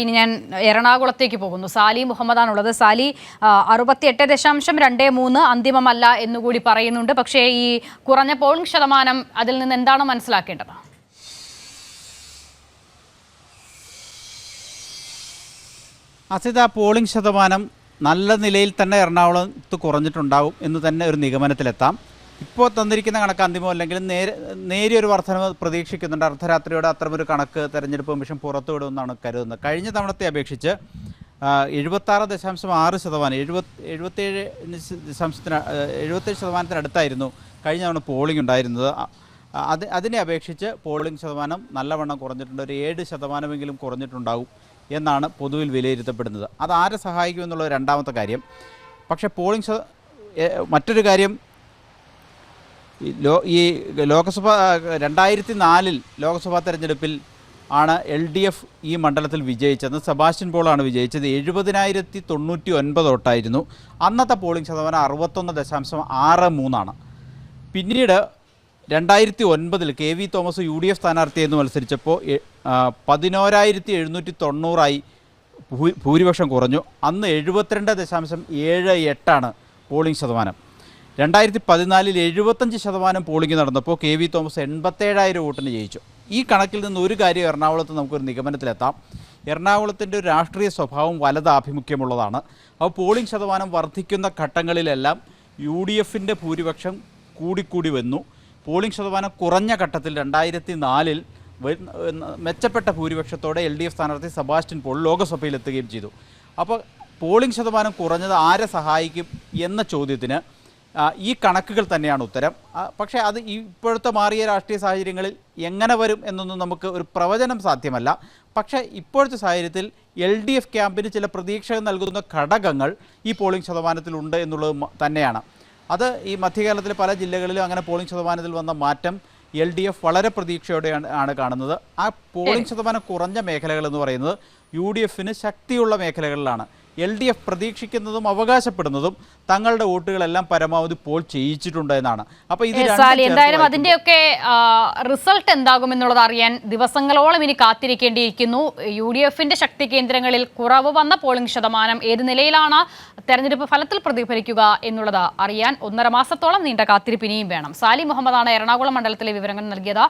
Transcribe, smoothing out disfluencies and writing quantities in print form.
ഇനി ഞാൻ എറണാകുളത്തേക്ക് പോകുന്നു. സാലി മുഹമ്മദാണുള്ളത്. സാലി, 68.23 അന്തിമമല്ല എന്നുകൂടി പറയുന്നുണ്ട്. പക്ഷേ ഈ കുറഞ്ഞ പോളിംഗ് ശതമാനം അതിൽ നിന്ന് എന്താണ് മനസ്സിലാക്കേണ്ടത്? അസിത, പോളിംഗ് ശതമാനം നല്ല നിലയിൽ തന്നെ എറണാകുളത്ത് കുറഞ്ഞിട്ടുണ്ടാകും എന്ന് തന്നെ ഒരു നിഗമനത്തിലെത്താം. ഇപ്പോൾ തന്നിരിക്കുന്ന കണക്ക് അന്തിമമല്ലെങ്കിലും നേരിയൊരു വർധനവ് പ്രതീക്ഷിക്കുന്നുണ്ട്. അർദ്ധരാത്രിയോടെ അത്തരമൊരു കണക്ക് തെരഞ്ഞെടുപ്പ് കമ്മീഷൻ പുറത്തുവിടുമെന്നാണ് കരുതുന്നത്. കഴിഞ്ഞ തവണത്തെ അപേക്ഷിച്ച് 76.6%, 77%-അടുത്തായിരുന്നു കഴിഞ്ഞ തവണ പോളിംഗ് ഉണ്ടായിരുന്നത്. അതിനെ അപേക്ഷിച്ച് പോളിംഗ് ശതമാനം നല്ലവണ്ണം കുറഞ്ഞിട്ടുണ്ട്. ഒരു 7% കുറഞ്ഞിട്ടുണ്ടാകും എന്നാണ് പൊതുവിൽ വിലയിരുത്തപ്പെടുന്നത്. അത് ആരെ സഹായിക്കുമെന്നുള്ള രണ്ടാമത്തെ കാര്യം. പക്ഷേ മറ്റൊരു കാര്യം, ഈ ലോക്സഭ 2004 ലോക്സഭാ തെരഞ്ഞെടുപ്പിൽ ആണ് LDF ഈ മണ്ഡലത്തിൽ വിജയിച്ചത്. സെബാസ്റ്റ്യൻ പോളാണ് വിജയിച്ചത്. 70,099 വോട്ടായിരുന്നു. അന്നത്തെ പോളിംഗ് ശതമാനം 61.63. പിന്നീട് 2009 KV തോമസ് UDF സ്ഥാനാർത്ഥിയെന്ന് മത്സരിച്ചപ്പോൾ 11,790 ഭൂരിപക്ഷം കുറഞ്ഞു. അന്ന് 72.78 പോളിംഗ് ശതമാനം. 2014 75% പോളിംഗ് നടന്നപ്പോൾ KV തോമസ് 87,000 വോട്ടിന് ജയിച്ചു. ഈ കണക്കിൽ നിന്ന് ഒരു കാര്യം എറണാകുളത്ത് നമുക്കൊരു നിഗമനത്തിലെത്താം. എറണാകുളത്തിൻ്റെ ഒരു രാഷ്ട്രീയ സ്വഭാവം വലതാഭിമുഖ്യമുള്ളതാണ്. അപ്പോൾ പോളിംഗ് ശതമാനം വർദ്ധിക്കുന്ന ഘട്ടങ്ങളിലെല്ലാം UDFൻ്റെ ഭൂരിപക്ഷം കൂടിക്കൂടി വന്നു. പോളിംഗ് ശതമാനം കുറഞ്ഞ ഘട്ടത്തിൽ 2004 മെച്ചപ്പെട്ട ഭൂരിപക്ഷത്തോടെ LDF സ്ഥാനാർത്ഥി സെബാസ്റ്റ്യൻ പോൾ ലോക്സഭയിലെത്തുകയും ചെയ്തു. അപ്പോൾ പോളിംഗ് ശതമാനം കുറഞ്ഞത് ആരെ സഹായിക്കും എന്ന ചോദ്യത്തിന് ഈ കണക്കുകൾ തന്നെയാണ് ഉത്തരം. പക്ഷേ അത് ഇപ്പോഴത്തെ മാറിയ രാഷ്ട്രീയ സാഹചര്യങ്ങളിൽ എങ്ങനെ വരും എന്നൊന്നും നമുക്ക് ഒരു പ്രവചനം സാധ്യമല്ല. പക്ഷേ ഇപ്പോഴത്തെ സാഹചര്യത്തിൽ LDF ക്യാമ്പിന് ചില പ്രതീക്ഷകൾ നൽകുന്ന ഘടകങ്ങൾ ഈ പോളിംഗ് ശതമാനത്തിലുണ്ട് എന്നുള്ളത് തന്നെയാണ്. അത് ഈ മധ്യകേരളത്തിലെ പല ജില്ലകളിലും അങ്ങനെ പോളിംഗ് ശതമാനത്തിൽ വന്ന മാറ്റം LDF വളരെ പ്രതീക്ഷയോടെയാണ് കാണുന്നത്. ആ പോളിംഗ് ശതമാനം കുറഞ്ഞ മേഖലകൾ എന്ന് പറയുന്നത് UDFന് ശക്തിയുള്ള മേഖലകളിലാണ്. LDF പ്രതീക്ഷിക്കുന്നതും അവകാശപ്പെടുന്നതും തങ്ങളുടെ വോട്ടുകളെല്ലാം പരമാവധി പോൾ ചെയ്യിച്ചിട്ടുണ്ട് എന്നാണ്. അപ്പോൾ എന്തായാലും അതിന്റെയൊക്കെ റിസൾട്ട് എന്താകുമെന്നുള്ളത് അറിയാൻ ദിവസങ്ങളോളം ഇനി കാത്തിരിക്കേണ്ടിയിരിക്കുന്നു. UDFന്റെ ശക്തി കേന്ദ്രങ്ങളിൽ കുറവ് വന്ന പോളിംഗ് ശതമാനം ഏത് നിലയിലാണ് തെരഞ്ഞെടുപ്പ് ഫലത്തിൽ പ്രതിഫലിക്കുക എന്നുള്ളത് അറിയാൻ 1.5 മാസത്തോളം നീണ്ട കാത്തിരിപ്പ് ഇനിയും വേണം. സാലി മുഹമ്മദാണ് എറണാകുളം മണ്ഡലത്തിലെ വിവരങ്ങൾ നൽകിയത്.